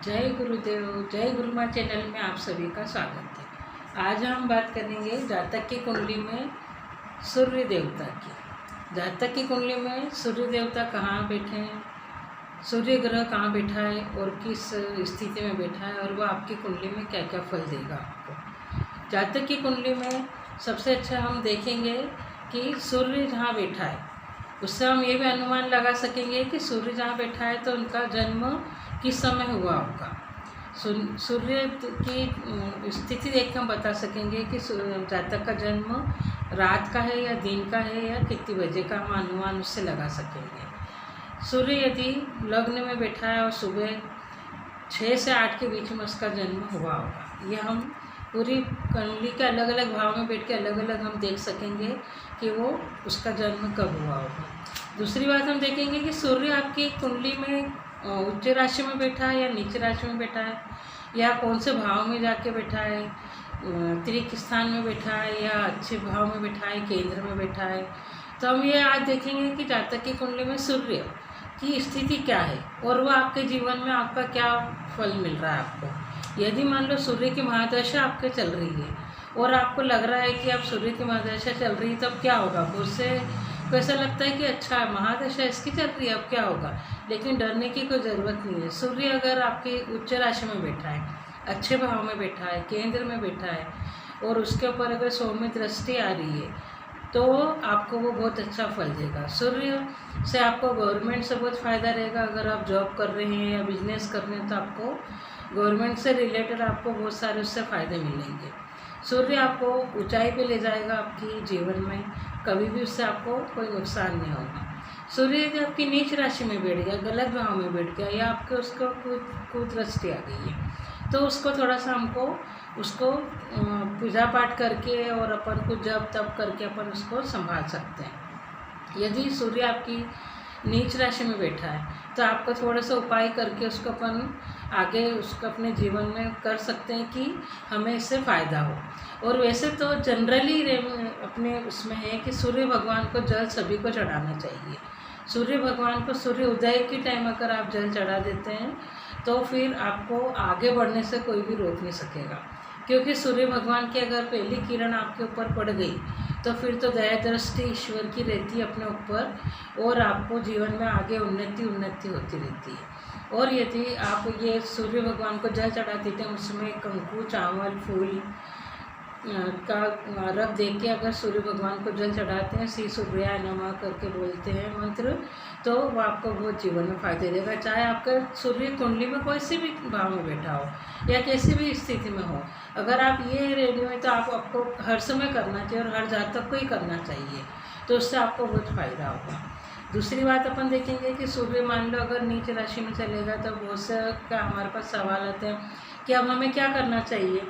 जय गुरुदेव। जय गुरुमा चैनल में आप सभी का स्वागत है। आज हम बात करेंगे जातक की कुंडली में सूर्य देवता की। जातक की कुंडली में सूर्य देवता कहाँ बैठे हैं, सूर्य ग्रह कहाँ बैठा है और किस स्थिति में बैठा है, और वो आपकी कुंडली में क्या क्या फल देगा आपको। जातक की कुंडली में सबसे अच्छा हम देखेंगे कि सूर्य जहाँ बैठा है, उससे हम ये भी अनुमान लगा सकेंगे कि सूर्य जहाँ बैठा है तो उनका जन्म किस समय हुआ होगा। सूर्य की स्थिति देख कर हम बता सकेंगे कि जातक का जन्म रात का है या दिन का है या कितनी बजे का, हम अनुमान उससे लगा सकेंगे। सूर्य यदि लग्न में बैठा है और सुबह 6 से 8 के बीच में उसका जन्म हुआ होगा, यह हम पूरी कुंडली के अलग अलग भाव में बैठ के अलग अलग हम देख सकेंगे कि वो उसका जन्म कब हुआ होगा। दूसरी बात हम देखेंगे कि सूर्य आपकी कुंडली में उच्च राशि में बैठा है या नीच राशि में बैठा है, या कौन से भाव में जाके बैठा है, त्रिक स्थान में बैठा है या अच्छे भाव में बैठा है, केंद्र में बैठा है। तो हम ये आज देखेंगे कि जातक की कुंडली में सूर्य की स्थिति क्या है और वह आपके जीवन में आपका क्या फल मिल रहा है आपको। यदि मान लो सूर्य की महादशा आपके चल रही है और आपको लग रहा है कि अब सूर्य की महादशा चल रही है, तब क्या होगा। उससे तो ऐसा लगता है कि अच्छा महादशा इसकी चल रही है, अब क्या होगा। लेकिन डरने की कोई ज़रूरत नहीं है। सूर्य अगर आपकी उच्च राशि में बैठा है, अच्छे भाव में बैठा है, केंद्र में बैठा है और उसके ऊपर अगर सौम्य दृष्टि आ रही है तो आपको वो बहुत अच्छा फल देगा। सूर्य से आपको गवर्नमेंट से बहुत फ़ायदा रहेगा। अगर आप जॉब कर रहे हैं या बिजनेस कर रहे हैं तो आपको गवर्नमेंट से रिलेटेड आपको बहुत सारे उससे फ़ायदे मिलेंगे। सूर्य आपको ऊंचाई पे ले जाएगा आपकी जीवन में, कभी भी उससे आपको कोई नुकसान नहीं होगा। सूर्य यदि आपकी नीच राशि में बैठ गया, गलत भाव में बैठ गया या आपके उसको कुदृष्टि आ गई है, तो उसको थोड़ा सा हमको उसको पूजा पाठ करके और अपन कुछ जप तप करके अपन उसको संभाल सकते हैं। यदि सूर्य आपकी नीच राशि में बैठा है तो आपको थोड़ा सा उपाय करके उसको अपन आगे उसको अपने जीवन में कर सकते हैं कि हमें इससे फ़ायदा हो। और वैसे तो जनरली अपने उसमें है कि सूर्य भगवान को जल सभी को चढ़ाना चाहिए। सूर्य भगवान को सूर्य उदय के टाइम अगर आप जल चढ़ा देते हैं तो फिर आपको आगे बढ़ने से कोई भी रोक नहीं सकेगा, क्योंकि सूर्य भगवान की अगर पहली किरण आपके ऊपर पड़ गई तो फिर तो दया दृष्टि ईश्वर की रहती है अपने ऊपर और आपको जीवन में आगे उन्नति होती रहती है। और यदि आप ये सूर्य भगवान को जल चढ़ा देते हैं, उसमें कंकु, चावल, फूल का रख दे के अगर सूर्य भगवान को जल चढ़ाते हैं, श्री सूर्याय नमः करके बोलते हैं मंत्र, तो वो आपको बहुत जीवन में फायदे देगा। चाहे आपका सूर्य कुंडली में कोई से भी भाव में बैठा हो या कैसी भी स्थिति में हो, अगर आप ये रेडी में तो आपको हर समय करना चाहिए और हर जातक को ही करना चाहिए, तो उससे आपको बहुत फ़ायदा होगा। दूसरी बात अपन देखेंगे कि सूर्य मान लो अगर नीच राशि में चलेगा तो बहुत से का हमारे पास सवाल आते हैं कि अब हमें क्या करना चाहिए।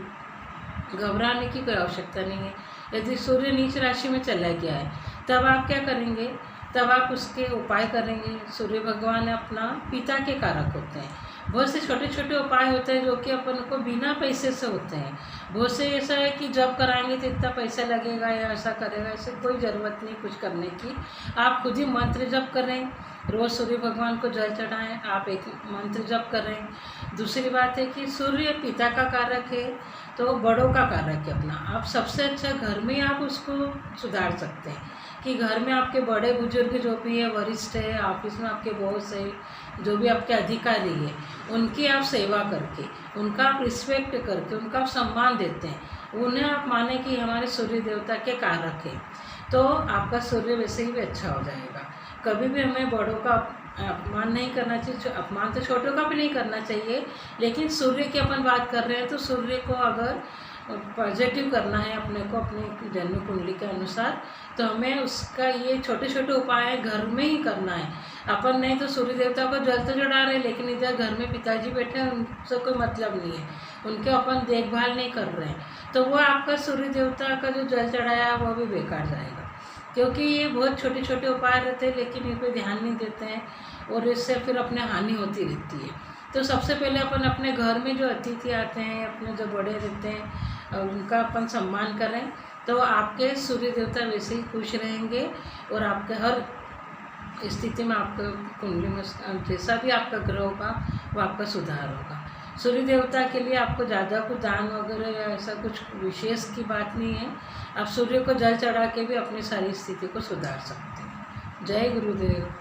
घबराने की कोई आवश्यकता नहीं है। यदि सूर्य नीच राशि में चला गया है तब आप क्या करेंगे, तब आप उसके उपाय करेंगे। सूर्य भगवान अपना पिता के कारक होते हैं। बहुत से छोटे छोटे उपाय होते हैं जो कि अपन को बिना पैसे से होते हैं। बहुत से ऐसा है कि जब कराएंगे तो इतना पैसा लगेगा या ऐसा करेगा, ऐसे कोई ज़रूरत नहीं कुछ करने की। आप खुद ही मंत्र जप करें, रोज़ सूर्य भगवान को जल चढ़ाएं, आप एक मंत्र जप करें। दूसरी बात है कि सूर्य पिता का कारक है तो बड़ों का कारक है अपना। आप सबसे अच्छा घर में आप उसको सुधार सकते हैं कि घर में आपके बड़े बुजुर्ग जो भी है, वरिष्ठ है, ऑफिस में आपके बॉस है, जो भी आपके अधिकारी है, उनकी आप सेवा करके, उनका आप रिस्पेक्ट करके, उनका आप सम्मान देते हैं, उन्हें आप माने कि हमारे सूर्य देवता के कारक है, तो आपका सूर्य वैसे ही भी अच्छा हो जाएगा। कभी भी हमें बड़ों का अपमान नहीं करना चाहिए। अपमान तो छोटों का भी नहीं करना चाहिए, लेकिन सूर्य की अपन बात कर रहे हैं तो सूर्य को अगर पॉजिटिव करना है अपने को अपने जन्म कुंडली के अनुसार, तो हमें उसका ये छोटे छोटे उपाय घर में ही करना है। अपन नहीं तो सूर्य देवता को जल तो चढ़ा रहे हैं, लेकिन इधर घर में पिताजी बैठे हैं, उनसे कोई मतलब नहीं है, उनके अपन देखभाल नहीं कर रहे हैं, तो वो आपका सूर्य देवता का जो जल चढ़ाया है वो भी बेकार जाएगा। क्योंकि ये बहुत छोटे छोटे उपाय रहते हैं लेकिन इन पर ध्यान नहीं देते हैं और इससे फिर अपने हानि होती रहती है। तो सबसे पहले अपन अपने घर में जो अतिथि आते हैं, अपने जो बड़े रहते हैं, उनका अपन सम्मान करें, तो आपके सूर्य देवता वैसे ही खुश रहेंगे और आपके हर स्थिति में आपका कुंडली में जैसा भी आपका ग्रह होगा वो आपका सुधार होगा। सूर्य देवता के लिए आपको ज़्यादा कुछ दान वगैरह या ऐसा कुछ विशेष की बात नहीं है। आप सूर्य को जल चढ़ा के भी अपनी सारी स्थिति को सुधार सकते हैं। जय गुरुदेव।